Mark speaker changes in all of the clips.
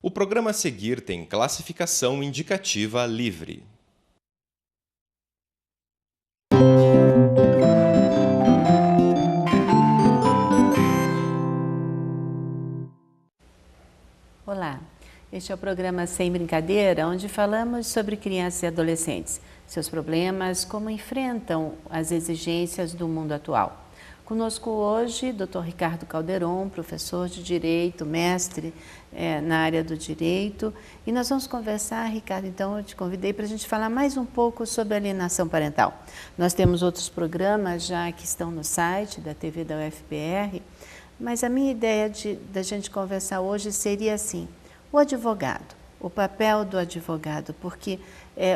Speaker 1: O programa a seguir tem classificação indicativa livre.
Speaker 2: Olá, este é o programa Sem Brincadeira, onde falamos sobre crianças e adolescentes, seus problemas, como enfrentam as exigências do mundo atual. Conosco hoje, Dr. Ricardo Calderon, professor de Direito, mestre na área do Direito. E nós vamos conversar, Ricardo, então eu te convidei para a gente falar mais um pouco sobre alienação parental. Nós temos outros programas já que estão no site da TV da UFPR, mas a minha ideia da gente conversar hoje seria assim, o advogado, o papel do advogado, porque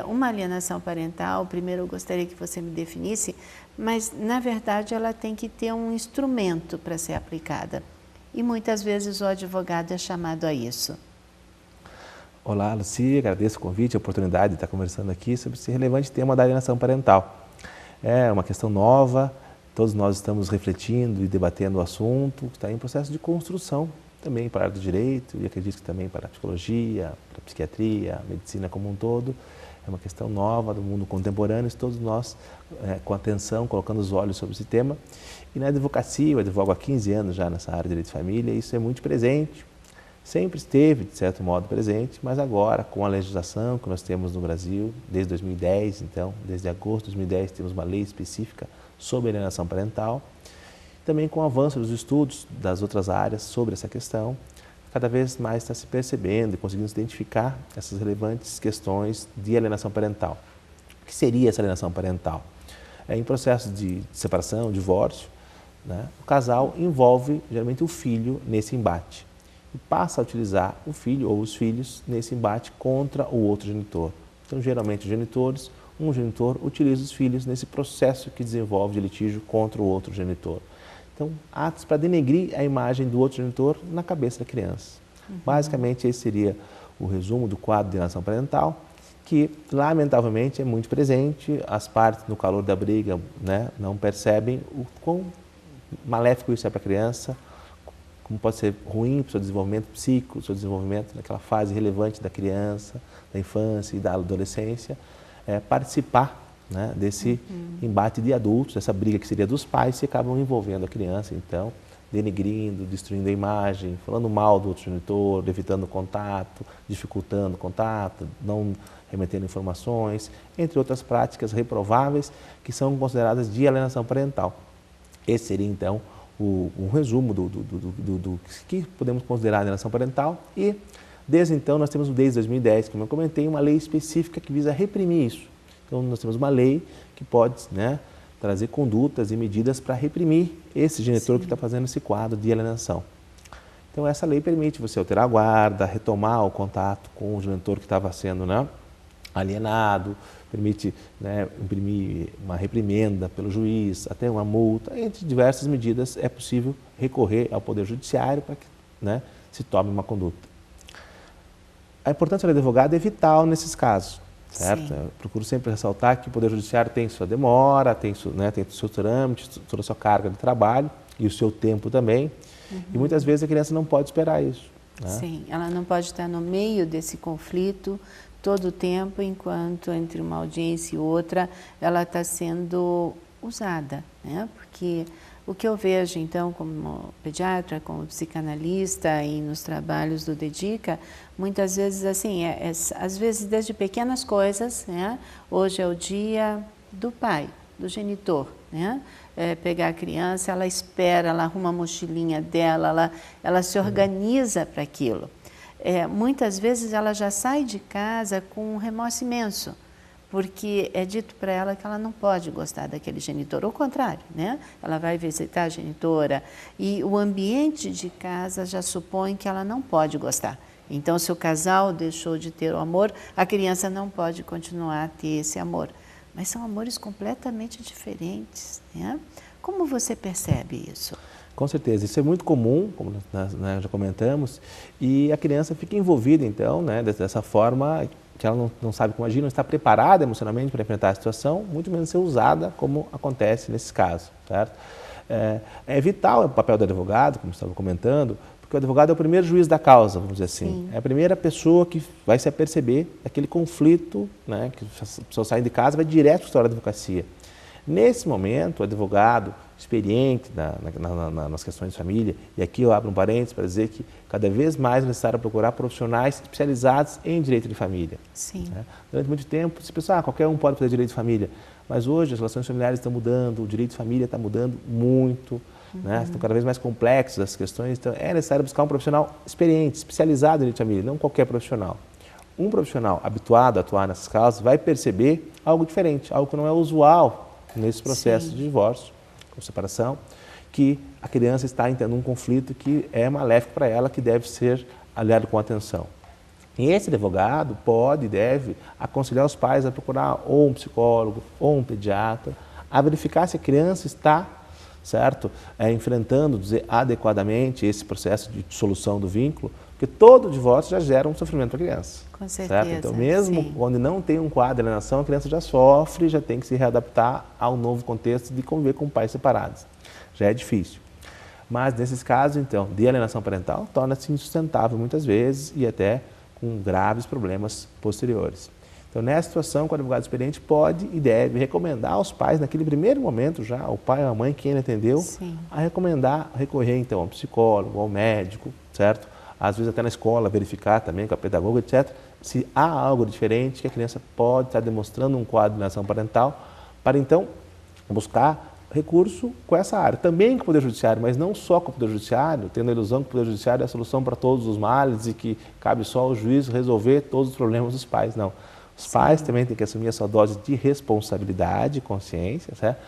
Speaker 2: uma alienação parental, primeiro eu gostaria que você me definisse, mas na verdade ela tem que ter um instrumento para ser aplicada. E muitas vezes o advogado é chamado a isso.
Speaker 3: Olá, Lucia, agradeço o convite, a oportunidade de estar conversando aqui sobre esse relevante tema da alienação parental. É uma questão nova, todos nós estamos refletindo e debatendo o assunto, que está em processo de construção também para a área do direito e acredito que também para a psicologia, para a psiquiatria, a medicina como um todo. É uma questão nova do mundo contemporâneo, todos nós com atenção, colocando os olhos sobre esse tema. E na advocacia, eu advogo há 15 anos já nessa área de direito de família, e isso é muito presente, sempre esteve de certo modo presente, mas agora com a legislação que nós temos no Brasil, desde 2010, então, desde agosto de 2010 temos uma lei específica sobre alienação parental, também com o avanço dos estudos das outras áreas sobre essa questão, cada vez mais está se percebendo e conseguindo identificar essas relevantes questões de alienação parental. O que seria essa alienação parental? Em processo de separação, divórcio, né, o casal envolve geralmente o filho nesse embate e passa a utilizar o filho ou os filhos nesse embate contra o outro genitor. Então, geralmente, os genitores, um genitor utiliza os filhos nesse processo que desenvolve de litígio contra o outro genitor. Então, atos para denegrir a imagem do outro genitor na cabeça da criança. Basicamente, esse seria o resumo do quadro de alienação parental, que, lamentavelmente, é muito presente. As partes, no calor da briga, né, não percebem o quão maléfico isso é para a criança, como pode ser ruim para o seu desenvolvimento psíquico, seu desenvolvimento naquela fase relevante da criança, da infância e da adolescência, participar, né, desse embate de adultos, essa briga que seria dos pais, que acabam envolvendo a criança, então, denegrindo, destruindo a imagem, falando mal do outro genitor, evitando contato, dificultando o contato, não remetendo informações, entre outras práticas reprováveis que são consideradas de alienação parental. Esse seria, então, um resumo do que podemos considerar alienação parental e, desde então, nós temos, desde 2010, como eu comentei, uma lei específica que visa reprimir isso. Então, nós temos uma lei que pode, né, trazer condutas e medidas para reprimir esse genitor que está fazendo esse quadro de alienação. Então, essa lei permite você alterar a guarda, retomar o contato com o genitor que estava sendo, né, alienado, permite, né, imprimir uma reprimenda pelo juiz, até uma multa, entre diversas medidas é possível recorrer ao Poder Judiciário para que, né, se tome uma conduta. A importância do advogado é vital nesses casos. Certo? Eu procuro sempre ressaltar que o Poder Judiciário tem sua demora, tem o seu trâmite, toda a sua carga de trabalho e o seu tempo também. E muitas vezes a criança não pode esperar isso. Né?
Speaker 2: Sim, ela não pode estar no meio desse conflito todo o tempo, enquanto entre uma audiência e outra ela está sendo usada, né? Porque o que eu vejo, então, como pediatra, como psicanalista e nos trabalhos do Dedica, muitas vezes, assim, às vezes desde pequenas coisas, né? Hoje é o dia do pai, do genitor, né? Pegar a criança, ela espera, ela arruma a mochilinha dela, ela se organiza para aquilo. Muitas vezes ela já sai de casa com um remorso imenso, porque é dito para ela que ela não pode gostar daquele genitor, ou contrário, né? Ela vai visitar a genitora e o ambiente de casa já supõe que ela não pode gostar. Então, se o casal deixou de ter o amor, a criança não pode continuar a ter esse amor. Mas são amores completamente diferentes, né? Como você percebe isso?
Speaker 3: Com certeza, isso é muito comum, como nós já comentamos, e a criança fica envolvida, então, né, dessa forma que ela não sabe como agir, não está preparada emocionalmente para enfrentar a situação, muito menos ser usada, como acontece nesses casos, certo? É vital o papel do advogado, como estava comentando, porque o advogado é o primeiro juiz da causa, vamos dizer assim.
Speaker 2: Sim.
Speaker 3: É a primeira pessoa que vai se aperceber daquele conflito, né, que as pessoas saem de casa e vai direto para a história da advocacia. Nesse momento, o advogado experiente nas questões de família, e aqui eu abro um parênteses para dizer que cada vez mais é necessário procurar profissionais especializados em direito de família.
Speaker 2: Sim.
Speaker 3: Né? Durante muito tempo, se pensa, qualquer um pode fazer direito de família, mas hoje as relações familiares estão mudando, o direito de família está mudando muito, né? Estão cada vez mais complexas as questões, então é necessário buscar um profissional experiente, especializado em direito de família, não qualquer profissional. Um profissional habituado a atuar nessas causas vai perceber algo diferente, algo que não é usual nesse processo de divórcio, ou separação, que a criança está entrando num conflito que é maléfico para ela, que deve ser aliado com atenção. E esse advogado pode e deve aconselhar os pais a procurar ou um psicólogo ou um pediatra, a verificar se a criança está, certo, enfrentando adequadamente esse processo de dissolução do vínculo, porque todo divórcio já gera um sofrimento para a criança.
Speaker 2: Com certeza.
Speaker 3: Certo? Então, mesmo onde não tem um quadro de alienação, a criança já sofre, já tem que se readaptar ao novo contexto de conviver com pais separados. Já é difícil. Mas, nesses casos, então, de alienação parental, torna-se insustentável muitas vezes e até com graves problemas posteriores. Então, nessa situação, o advogado experiente pode e deve recomendar aos pais, naquele primeiro momento já, o pai ou a mãe, quem ele atendeu, a recorrer, então, ao psicólogo, ao médico, certo? Às vezes até na escola, verificar também com a pedagoga, etc., se há algo diferente que a criança pode estar demonstrando um quadro de alienação parental, para então buscar recurso com essa área. Também com o Poder Judiciário, mas não só com o Poder Judiciário, tendo a ilusão que o Poder Judiciário é a solução para todos os males e que cabe só ao juiz resolver todos os problemas dos pais. Não. Os pais também têm que assumir essa dose de responsabilidade e consciência, certo?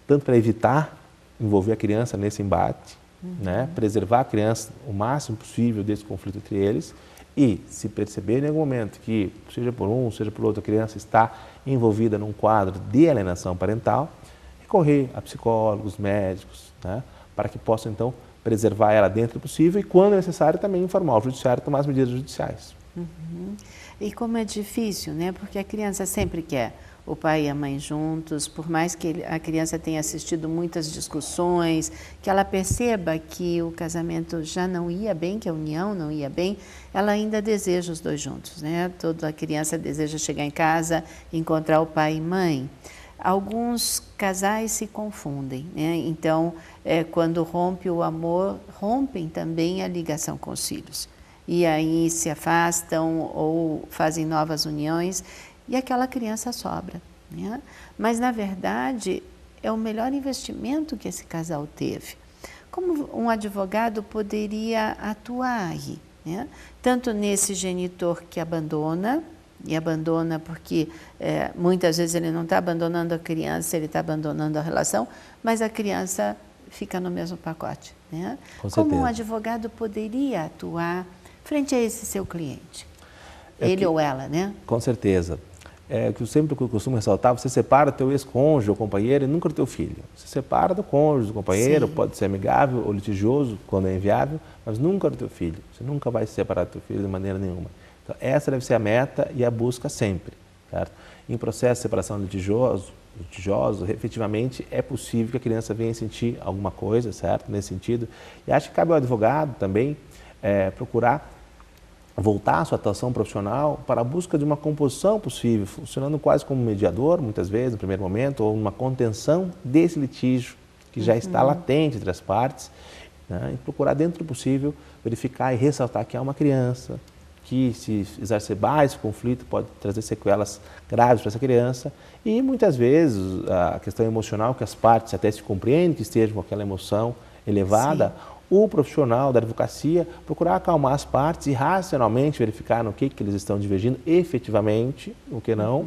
Speaker 3: Tanto para evitar envolver a criança nesse embate, né? Preservar a criança o máximo possível desse conflito entre eles e, se perceber em algum momento que, seja por um, seja por outro, a criança está envolvida num quadro de alienação parental, recorrer a psicólogos, médicos, né? Para que possam, então, preservar ela dentro do possível e, quando necessário, também informar o judiciário e tomar as medidas judiciais.
Speaker 2: E como é difícil, né? Porque a criança sempre quer o pai e a mãe juntos, por mais que a criança tenha assistido muitas discussões, que ela perceba que o casamento já não ia bem, que a união não ia bem, ela ainda deseja os dois juntos, né? Toda criança deseja chegar em casa e encontrar o pai e mãe. Alguns casais se confundem, né? Então, quando rompe o amor, rompem também a ligação com os filhos. E aí se afastam ou fazem novas uniões e aquela criança sobra, né? Mas, na verdade, é o melhor investimento que esse casal teve. Como um advogado poderia atuar aí, né? Tanto nesse genitor que abandona, e abandona porque muitas vezes ele não está abandonando a criança, ele está abandonando a relação, mas a criança fica no mesmo pacote, né? Como um advogado poderia atuar frente a esse seu cliente? Ele ou ela, né?
Speaker 3: Com certeza. É o que eu sempre costumo ressaltar: você separa o teu ex-cônjuge ou companheiro e nunca o teu filho. Você separa do cônjuge, do companheiro, pode ser amigável ou litigioso quando é inviável, mas nunca do teu filho. Você nunca vai se separar do teu filho de maneira nenhuma. Então, essa deve ser a meta e a busca sempre, certo? Em processo de separação litigioso, efetivamente é possível que a criança venha sentir alguma coisa, certo? Nesse sentido. E acho que cabe ao advogado também procurar voltar a sua atuação profissional para a busca de uma composição possível, funcionando quase como mediador, muitas vezes, no primeiro momento, ou uma contenção desse litígio que já está latente entre as partes, né? E procurar, dentro do possível, verificar e ressaltar que há uma criança, que, se exacerbar esse conflito, pode trazer sequelas graves para essa criança, e muitas vezes a questão emocional, que as partes até se compreendem que estejam com aquela emoção elevada, o profissional da advocacia procurar acalmar as partes e racionalmente verificar no que eles estão divergindo efetivamente, o que não,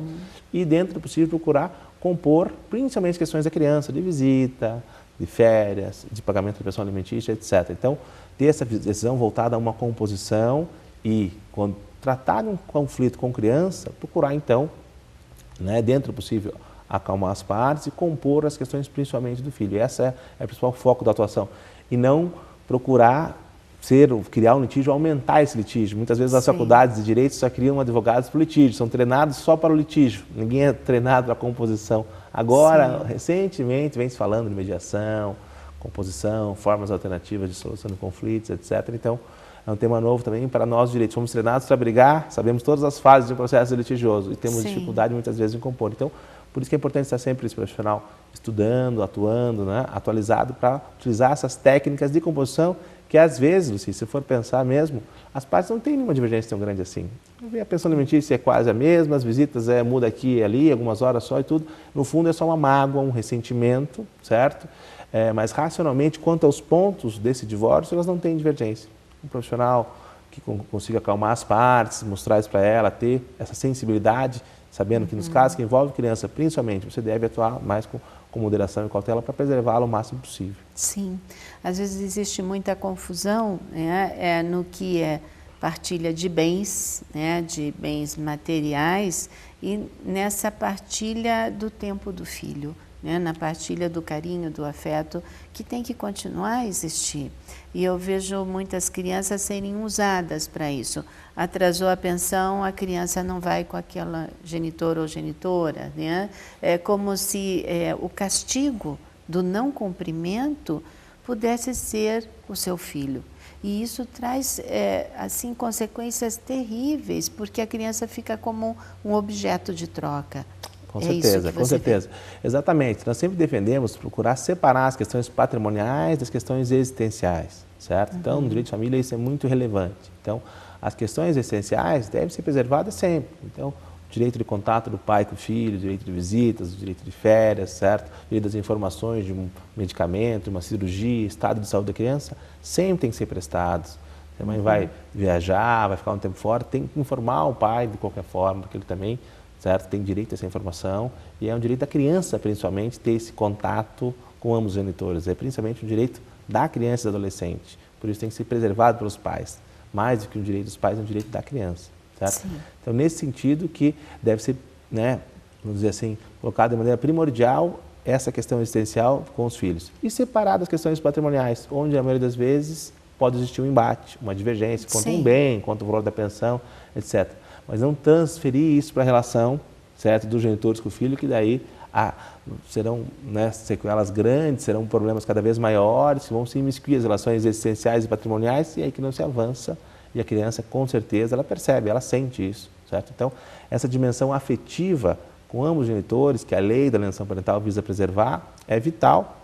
Speaker 3: e, dentro do possível, procurar compor principalmente as questões da criança, de visita, de férias, de pagamento da pensão alimentícia, etc. Então, ter essa decisão voltada a uma composição e, quando tratar de um conflito com criança, procurar, então, né, dentro do possível, acalmar as partes e compor as questões principalmente do filho. Essa é o principal foco da atuação. E não procurar criar um litígio, aumentar esse litígio. Muitas vezes as faculdades de direito só criam advogados para o litígio, são treinados só para o litígio, ninguém é treinado para a composição. Agora, recentemente, vem se falando de mediação, composição, formas alternativas de solução de conflitos, etc. Então, é um tema novo também para nós direitos. Fomos treinados para brigar, sabemos todas as fases de um processo litigioso e temos dificuldade muitas vezes em compor. Então, por isso que é importante estar sempre esse profissional estudando, atuando, né, atualizado para utilizar essas técnicas de composição que às vezes, Luci, se for pensar mesmo, as partes não têm nenhuma divergência tão grande assim. A pensão alimentícia é quase a mesma, as visitas muda aqui e ali, algumas horas só e tudo. No fundo é só uma mágoa, um ressentimento, certo? Mas racionalmente, quanto aos pontos desse divórcio, elas não têm divergência. Um profissional que consiga acalmar as partes, mostrar isso para ela, ter essa sensibilidade, sabendo que nos casos que envolvem criança, principalmente, você deve atuar mais com moderação e cautela para preservá-la o máximo possível.
Speaker 2: Sim, às vezes existe muita confusão, né, no que é partilha de bens, né, de bens materiais e nessa partilha do tempo do filho, né, na partilha do carinho, do afeto, que tem que continuar a existir. E eu vejo muitas crianças serem usadas para isso. Atrasou a pensão, a criança não vai com aquela genitor ou genitora, né? É como se o castigo do não cumprimento pudesse ser o seu filho. E isso traz, assim, consequências terríveis, porque a criança fica como um objeto de troca.
Speaker 3: Com certeza, com certeza. Exatamente. Nós sempre defendemos procurar separar as questões patrimoniais das questões existenciais, certo? Então, no direito de família isso é muito relevante. Então, as questões essenciais devem ser preservadas sempre. Então, o direito de contato do pai com o filho, o direito de visitas, o direito de férias, certo? O direito das informações de um medicamento, uma cirurgia, estado de saúde da criança, sempre tem que ser prestados. A mãe vai viajar, vai ficar um tempo fora, tem que informar o pai de qualquer forma, porque ele também, certo, tem direito a essa informação e é um direito da criança, principalmente, ter esse contato com ambos os genitores. É principalmente um direito da criança e do adolescente. Por isso tem que ser preservado pelos pais. Mais do que um direito dos pais, é um direito da criança. Certo? Então, nesse sentido que deve ser, né, vamos dizer assim, colocado de maneira primordial essa questão existencial com os filhos. E separado as questões patrimoniais, onde a maioria das vezes pode existir um embate, uma divergência quanto um bem, quanto o valor da pensão, etc. Mas não transferir isso para a relação, certo, dos genitores com o filho, que daí serão, né, sequelas grandes, serão problemas cada vez maiores, que vão se imiscuir as relações existenciais e patrimoniais, e aí que não se avança. E a criança, com certeza, ela percebe, ela sente isso, certo? Então, essa dimensão afetiva com ambos os genitores, que a lei da alienação parental visa preservar, é vital.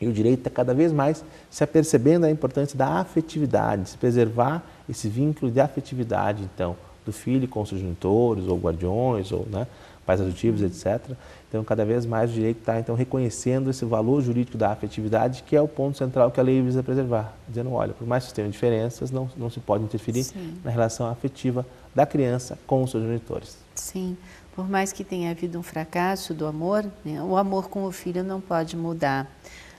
Speaker 3: E o direito está cada vez mais se apercebendo a importância da afetividade, de se preservar esse vínculo de afetividade, então, do filho com seus genitores, ou guardiões, ou, né, pais adotivos, etc. Então, cada vez mais o direito está, então, reconhecendo esse valor jurídico da afetividade, que é o ponto central que a lei visa preservar. Dizendo, olha, por mais que tenham diferenças, não se pode interferir na relação afetiva da criança com os seus genitores.
Speaker 2: Sim, por mais que tenha havido um fracasso do amor, né, o amor com o filho não pode mudar.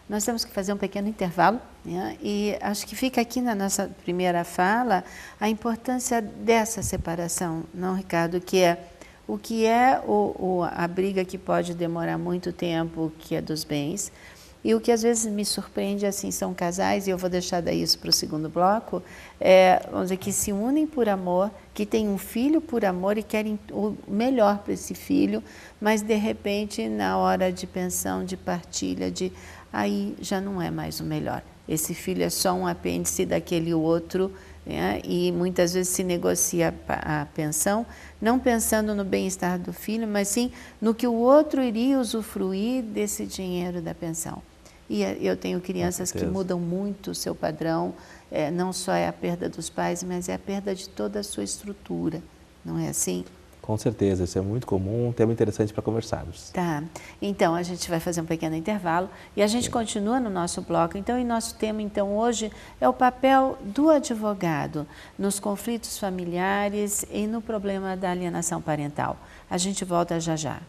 Speaker 2: Nós temos que fazer um pequeno intervalo, né, e acho que fica aqui na nossa primeira fala a importância dessa separação, não, Ricardo, que é o que é a briga que pode demorar muito tempo, que é dos bens, e o que às vezes me surpreende, assim, são casais, e eu vou deixar daí isso para o segundo bloco, vamos dizer, que se unem por amor, que têm um filho por amor e querem o melhor para esse filho, mas de repente, na hora de pensão, de partilha, aí já não é mais o melhor. Esse filho é só um apêndice daquele outro, né? E muitas vezes se negocia a pensão, não pensando no bem-estar do filho, mas sim no que o outro iria usufruir desse dinheiro da pensão. E eu tenho crianças que mudam muito o seu padrão, não só é a perda dos pais, mas é a perda de toda a sua estrutura, não é assim?
Speaker 3: Com certeza, isso é muito comum, um tema interessante para conversarmos.
Speaker 2: Tá, então a gente vai fazer um pequeno intervalo e a gente continua no nosso bloco. Então, e nosso tema então hoje é o papel do advogado nos conflitos familiares e no problema da alienação parental. A gente volta já já.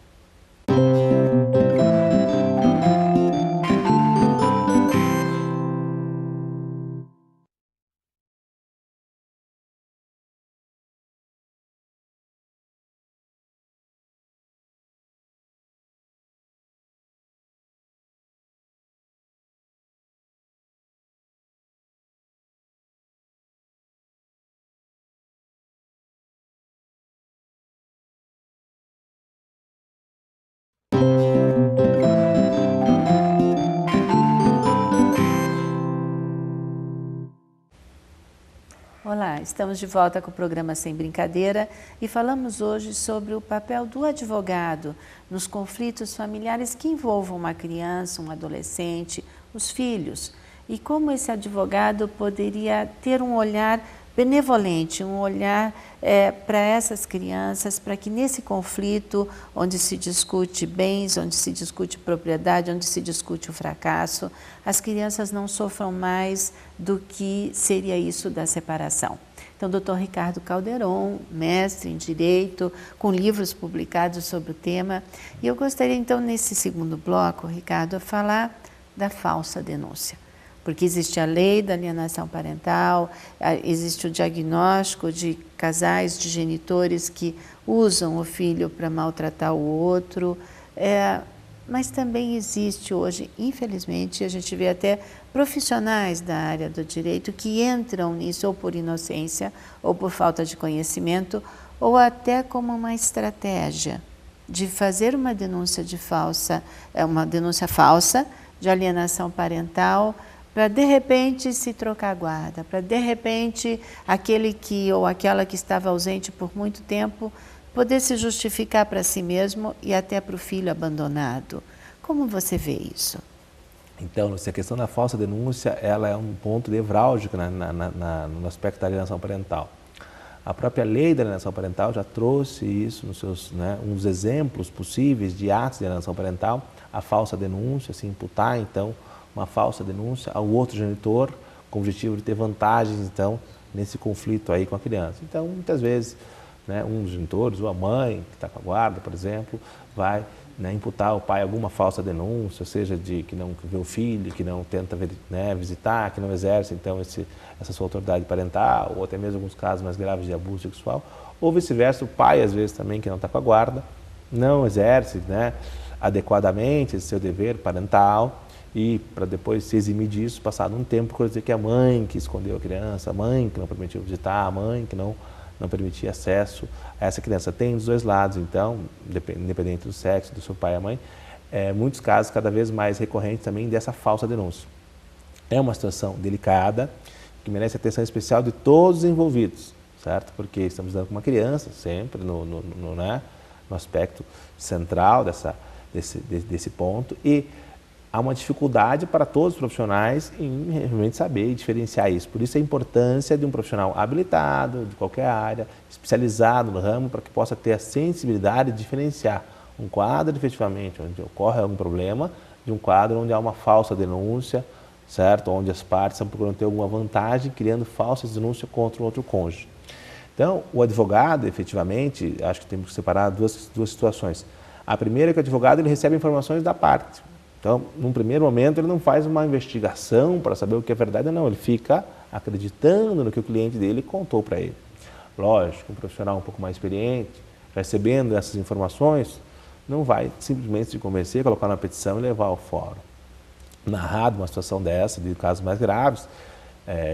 Speaker 2: Olá, estamos de volta com o programa Sem Brincadeira e falamos hoje sobre o papel do advogado nos conflitos familiares que envolvam uma criança, um adolescente, os filhos, e como esse advogado poderia ter um olhar benevolente, um olhar para essas crianças, para que nesse conflito, onde se discute bens, onde se discute propriedade, onde se discute o fracasso, as crianças não sofram mais do que seria isso da separação. Então, o Dr. Ricardo Calderon, mestre em Direito, com livros publicados sobre o tema, e eu gostaria então, nesse segundo bloco, Ricardo, falar da falsa denúncia. Porque existe a lei da alienação parental, existe o diagnóstico de casais, de genitores que usam o filho para maltratar o outro, mas também existe hoje, infelizmente, a gente vê até profissionais da área do direito que entram nisso ou por inocência, ou por falta de conhecimento, ou até como uma estratégia de fazer uma denúncia uma denúncia falsa de alienação parental, para de repente se trocar a guarda, para de repente aquele que ou aquela que estava ausente por muito tempo poder se justificar para si mesmo e até para o filho abandonado. Como você vê isso?
Speaker 3: Então, a questão da falsa denúncia, ela é um ponto nevrálgico no aspecto da alienação parental. A própria lei da alienação parental já trouxe isso nos seus, um dos exemplos possíveis de atos de alienação parental, a falsa denúncia, se imputar então uma falsa denúncia ao outro genitor com o objetivo de ter vantagens então nesse conflito aí com a criança. Então, muitas vezes, um dos genitores ou a mãe que está com a guarda, por exemplo, vai imputar ao pai alguma falsa denúncia, seja de que não vê o filho, que não tenta visitar, que não exerce então essa sua autoridade parental, ou até mesmo alguns casos mais graves de abuso sexual, ou vice-versa, o pai às vezes também que não está com a guarda, não exerce adequadamente esse seu dever parental, e para depois se eximir disso, passado um tempo, por dizer que a mãe que escondeu a criança, a mãe que não permitiu visitar, a mãe que não permitia acesso a essa criança. Tem dos dois lados, então, independente do sexo, do seu pai e a mãe, muitos casos cada vez mais recorrentes também dessa falsa denúncia. É uma situação delicada, que merece atenção especial de todos os envolvidos, certo? Porque estamos lidando com uma criança, sempre no aspecto central desse ponto, e há uma dificuldade para todos os profissionais em realmente saber e diferenciar isso. Por isso a importância de um profissional habilitado, de qualquer área, especializado no ramo, para que possa ter a sensibilidade de diferenciar um quadro efetivamente onde ocorre algum problema de um quadro onde há uma falsa denúncia, certo? Onde as partes estão procurando ter alguma vantagem, criando falsas denúncias contra o outro cônjuge. Então, o advogado, efetivamente, acho que temos que separar duas situações. A primeira é que o advogado ele recebe informações da parte. Então, num primeiro momento, ele não faz uma investigação para saber o que é verdade ou não, ele fica acreditando no que o cliente dele contou para ele. Lógico, um profissional um pouco mais experiente, recebendo essas informações, não vai simplesmente se convencer, colocar na petição e levar ao fórum. Narrado uma situação dessa, de casos mais graves,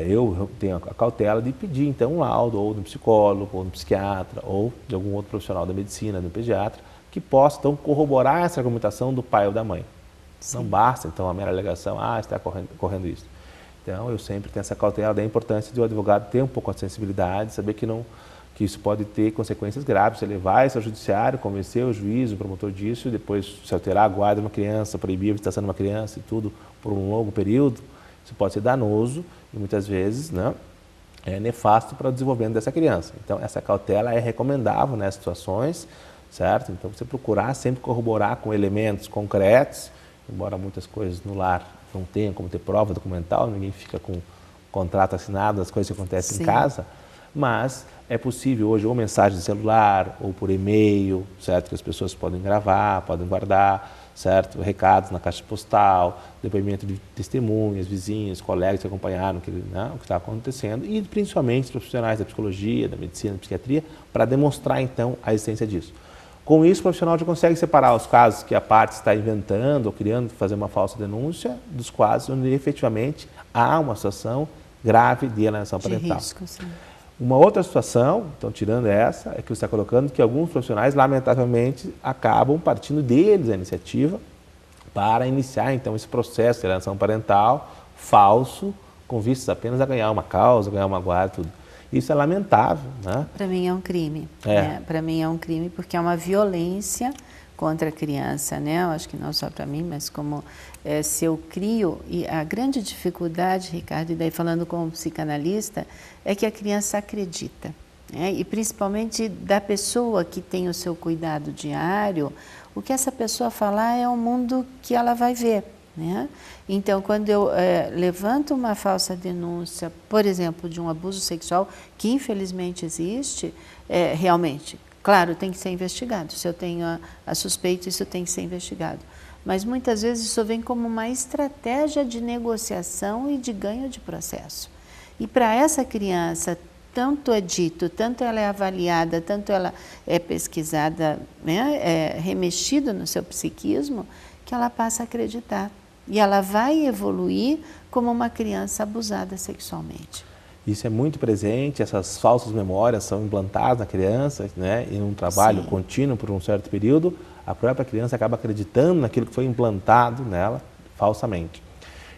Speaker 3: eu tenho a cautela de pedir, então, um laudo ou de um psicólogo, ou de um psiquiatra, ou de algum outro profissional da medicina, de um pediatra, que possa, então, corroborar essa argumentação do pai ou da mãe. Sim. Não basta, então, a mera alegação, está correndo isso. Então, eu sempre tenho essa cautela da importância de o advogado ter um pouco de sensibilidade, saber que isso pode ter consequências graves. Se ele levar isso ao judiciário, convencer o juiz, o promotor disso, e depois se alterar a guarda de uma criança, proibir a visitação de uma criança e tudo por um longo período, isso pode ser danoso e muitas vezes é nefasto para o desenvolvimento dessa criança. Então, essa cautela é recomendável nessas situações, certo? Então, você procurar sempre corroborar com elementos concretos, embora muitas coisas no lar não tenham como ter prova documental, ninguém fica com contrato assinado das coisas que acontecem Sim. em casa, mas é possível hoje ou mensagem de celular ou por e-mail, certo? Que as pessoas podem gravar, podem guardar, certo? Recados na caixa postal, depoimento de testemunhas, vizinhos, colegas que acompanharam o que está acontecendo e principalmente os profissionais da psicologia, da medicina, da psiquiatria, para demonstrar então a existência disso. Com isso, o profissional já consegue separar os casos que a parte está inventando ou criando, fazer uma falsa denúncia, dos casos onde efetivamente há uma situação grave de alienação parental.
Speaker 2: Risco, sim.
Speaker 3: Uma outra situação, então tirando essa, é que você está colocando que alguns profissionais, lamentavelmente, acabam partindo deles a iniciativa para iniciar então esse processo de alienação parental falso, com vistas apenas a ganhar uma causa, ganhar uma guarda, tudo. Isso é lamentável, né?
Speaker 2: Para mim é um crime.
Speaker 3: É.
Speaker 2: Para mim é um crime porque é uma violência contra a criança, né? Eu acho que não só para mim, mas como se eu crio... E a grande dificuldade, Ricardo, e daí falando como psicanalista, é que a criança acredita. Né? E principalmente da pessoa que tem o seu cuidado diário, o que essa pessoa falar é o mundo que ela vai ver. Né? Então, quando eu levanto uma falsa denúncia, por exemplo, de um abuso sexual, que infelizmente existe, realmente, claro, tem que ser investigado. Se eu tenho a suspeita, isso tem que ser investigado. Mas muitas vezes isso vem como uma estratégia de negociação e de ganho de processo. E para essa criança, tanto é dito, tanto ela é avaliada, tanto ela é pesquisada, né, remexido no seu psiquismo, que ela passa a acreditar. E ela vai evoluir como uma criança abusada sexualmente.
Speaker 3: Isso é muito presente, essas falsas memórias são implantadas na criança, né? E num trabalho
Speaker 2: Sim.
Speaker 3: contínuo por um certo período, a própria criança acaba acreditando naquilo que foi implantado nela falsamente.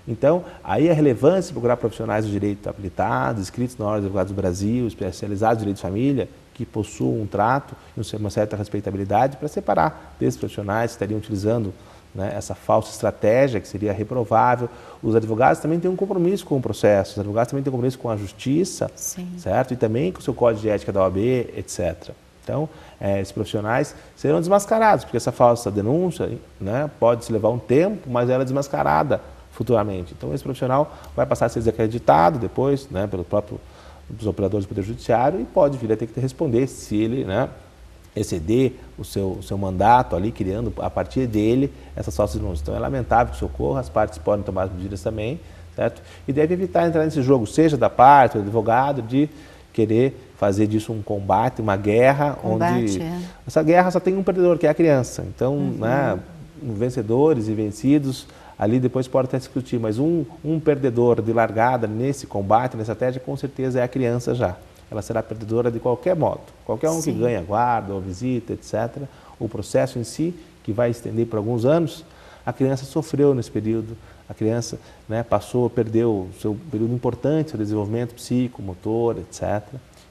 Speaker 3: Então, aí a relevância de procurar profissionais do direito habilitados, inscritos na Ordem dos Advogados do Brasil, especializados em direito de família, que possuam um trato e uma certa respeitabilidade para separar desses profissionais que estariam utilizando, né, essa falsa estratégia, que seria reprovável. Os advogados também têm um compromisso com o processo, os advogados também têm um compromisso com a justiça,
Speaker 2: Sim.
Speaker 3: certo? E também com o seu código de ética da OAB, etc. Então, esses profissionais serão desmascarados, porque essa falsa denúncia, né, pode se levar um tempo, mas ela é desmascarada futuramente. Então, esse profissional vai passar a ser desacreditado depois, né, pelos operadores do Poder Judiciário, e pode vir a ter que responder se ele, né, exceder o seu mandato ali, criando a partir dele essas falsas denúncias. Então é lamentável que isso ocorra, as partes podem tomar as medidas também, certo? E deve evitar entrar nesse jogo, seja da parte, do advogado, de querer fazer disso um combate, uma guerra, onde essa guerra só tem um perdedor, que é a criança. Então, né, vencedores e vencidos, ali depois pode até discutir, mas um perdedor de largada nesse combate, nessa estratégia, com certeza é a criança já. Ela será perdedora de qualquer modo. Qualquer um que ganha guarda ou visita, etc. O processo em si, que vai estender por alguns anos, a criança sofreu nesse período, a criança, né, perdeu o seu período importante, seu desenvolvimento psicomotor, etc.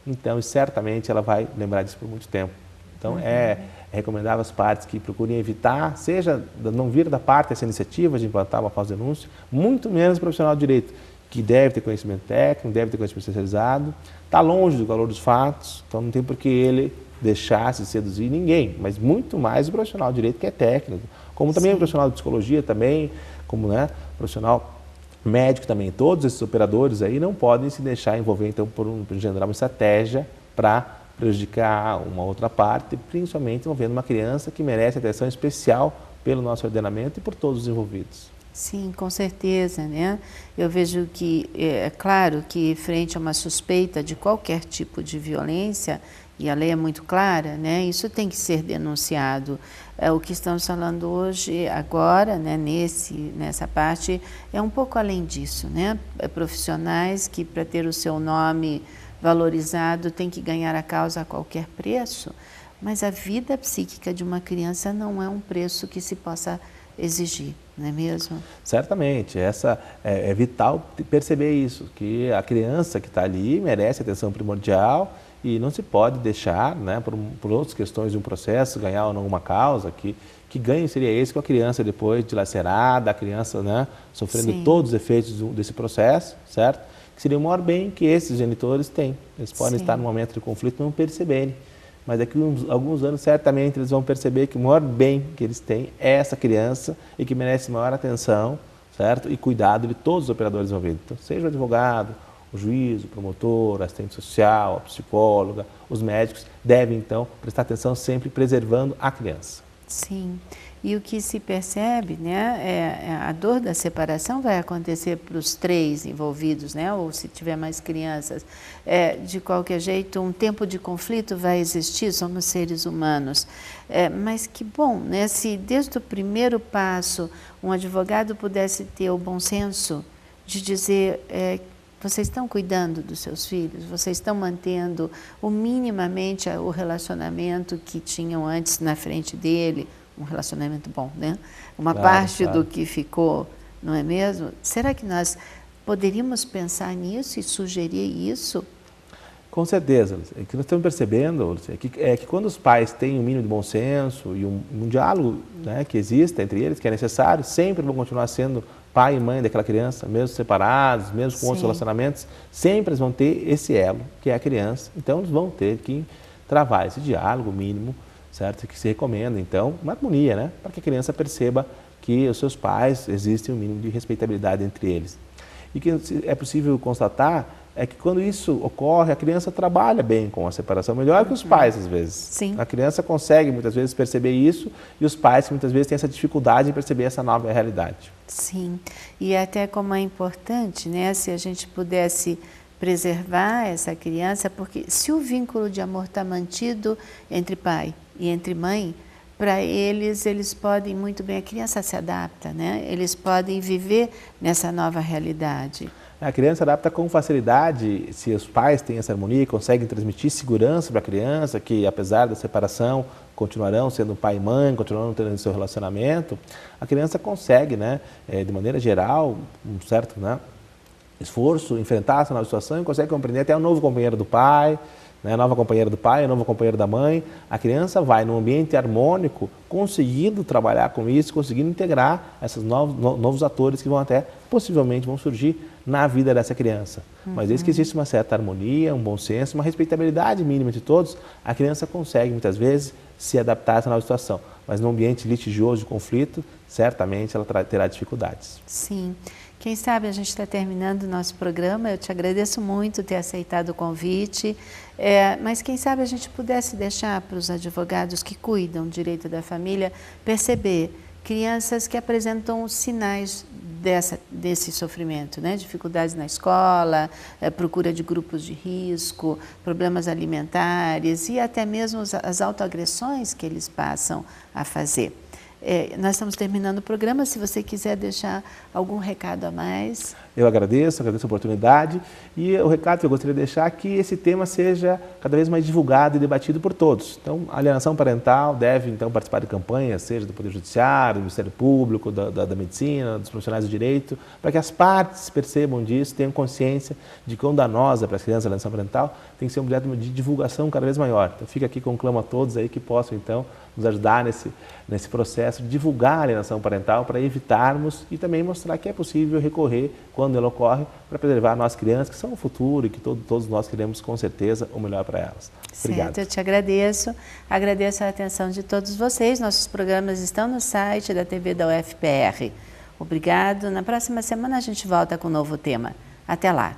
Speaker 3: Então, certamente ela vai lembrar disso por muito tempo. Então, é recomendável às partes que procurem evitar, seja não vir da parte essa iniciativa de implantar uma falsa denúncia, muito menos o profissional de direito, que deve ter conhecimento técnico, deve ter conhecimento especializado, está longe do valor dos fatos, então não tem por que ele deixar se seduzir ninguém, mas muito mais o profissional de direito, que é técnico, como também o profissional de psicologia também, como, né, profissional médico também. Todos esses operadores aí não podem se deixar envolver, então, por engendrar uma estratégia para prejudicar uma outra parte, principalmente envolvendo uma criança que merece atenção especial pelo nosso ordenamento e por todos os envolvidos.
Speaker 2: Sim, com certeza, né? Eu vejo que, é claro que frente a uma suspeita de qualquer tipo de violência, e a lei é muito clara, né? Isso tem que ser denunciado. O que estamos falando hoje, agora, né, nessa parte, é um pouco além disso, né? Profissionais que, para ter o seu nome valorizado, têm que ganhar a causa a qualquer preço, mas a vida psíquica de uma criança não é um preço que se possa exigir, não é mesmo?
Speaker 3: Certamente, é vital perceber isso, que a criança que está ali merece atenção primordial e não se pode deixar, né, por outras questões de um processo, ganhar ou não uma causa, que ganho seria esse com a criança depois dilacerada, a criança, né, sofrendo todos os efeitos desse processo, certo? Que seria o maior bem que esses genitores têm. Eles podem estar num momento de conflito e não perceberem. Mas daqui a alguns anos, certamente, eles vão perceber que o maior bem que eles têm é essa criança e que merece maior atenção, certo? E cuidado de todos os operadores envolvidos. Então, seja o advogado, o juiz, o promotor, a assistente social, a psicóloga, os médicos devem, então, prestar atenção sempre preservando a criança.
Speaker 2: Sim. E o que se percebe, né, a dor da separação vai acontecer para os três envolvidos, né, ou se tiver mais crianças. De qualquer jeito, um tempo de conflito vai existir, somos seres humanos. Mas que bom, né, se desde o primeiro passo um advogado pudesse ter o bom senso de dizer vocês estão cuidando dos seus filhos, vocês estão mantendo minimamente o relacionamento que tinham antes na frente dele, um relacionamento bom, né? Uma parte do que ficou, não é mesmo? Será que nós poderíamos pensar nisso e sugerir isso?
Speaker 3: Com certeza, Lúcia. O que nós estamos percebendo, Lúcia, é que quando os pais têm um mínimo de bom senso e um diálogo, né, que existe entre eles, que é necessário, sempre vão continuar sendo pai e mãe daquela criança, mesmo separados, mesmo com outros relacionamentos, sempre eles vão ter esse elo, que é a criança. Então, eles vão ter que travar esse diálogo mínimo, certo? Que se recomenda, então, uma harmonia, né? Para que a criança perceba que os seus pais, existe um mínimo de respeitabilidade entre eles. E que é possível constatar é que quando isso ocorre, a criança trabalha bem com a separação, melhor que os pais, às vezes.
Speaker 2: Sim.
Speaker 3: A criança consegue, muitas vezes, perceber isso, e os pais, muitas vezes, têm essa dificuldade em perceber essa nova realidade.
Speaker 2: Sim, e até como é importante, né, se a gente pudesse preservar essa criança, porque se o vínculo de amor está mantido entre pai e entre mãe, para eles podem muito bem, a criança se adapta, né? Eles podem viver nessa nova realidade.
Speaker 3: A criança adapta com facilidade, se os pais têm essa harmonia, conseguem transmitir segurança para a criança, que apesar da separação, continuarão sendo pai e mãe, continuarão tendo seu relacionamento, a criança consegue, né, de maneira geral, um certo, né, esforço, enfrentar essa nova situação e consegue compreender até o novo companheiro do pai, né, a nova companheira do pai, o novo companheiro da mãe. A criança vai num ambiente harmônico, conseguindo trabalhar com isso, conseguindo integrar esses novos atores que vão até, possivelmente, vão surgir na vida dessa criança. Mas desde que existe uma certa harmonia, um bom senso, uma respeitabilidade mínima de todos, a criança consegue, muitas vezes, se adaptar a essa nova situação. Mas num ambiente litigioso, de conflito, certamente ela terá dificuldades.
Speaker 2: Sim. Quem sabe a gente está terminando o nosso programa, eu te agradeço muito ter aceitado o convite, mas quem sabe a gente pudesse deixar para os advogados que cuidam do direito da família perceber crianças que apresentam sinais desse sofrimento, né? Dificuldades na escola, procura de grupos de risco, problemas alimentares e até mesmo as autoagressões que eles passam a fazer. Nós estamos terminando o programa, se você quiser deixar algum recado a mais.
Speaker 3: Eu agradeço a oportunidade e o recado que eu gostaria de deixar é que esse tema seja cada vez mais divulgado e debatido por todos. Então, a alienação parental deve então participar de campanhas, seja do Poder Judiciário, do Ministério Público, da Medicina, dos profissionais do direito, para que as partes percebam disso, tenham consciência de quão danosa para as crianças a alienação parental, tem que ser um objeto de divulgação cada vez maior. Então, fica aqui, conclamo a todos aí que possam então nos ajudar nesse processo de divulgar a alienação parental para evitarmos e também mostrar que é possível recorrer quando ela ocorre para preservar nossas crianças, que são o futuro e que todos nós queremos com certeza o melhor para elas. Obrigado.
Speaker 2: Certo, eu te agradeço. Agradeço a atenção de todos vocês. Nossos programas estão no site da TV da UFPR. Obrigado. Na próxima semana a gente volta com um novo tema. Até lá.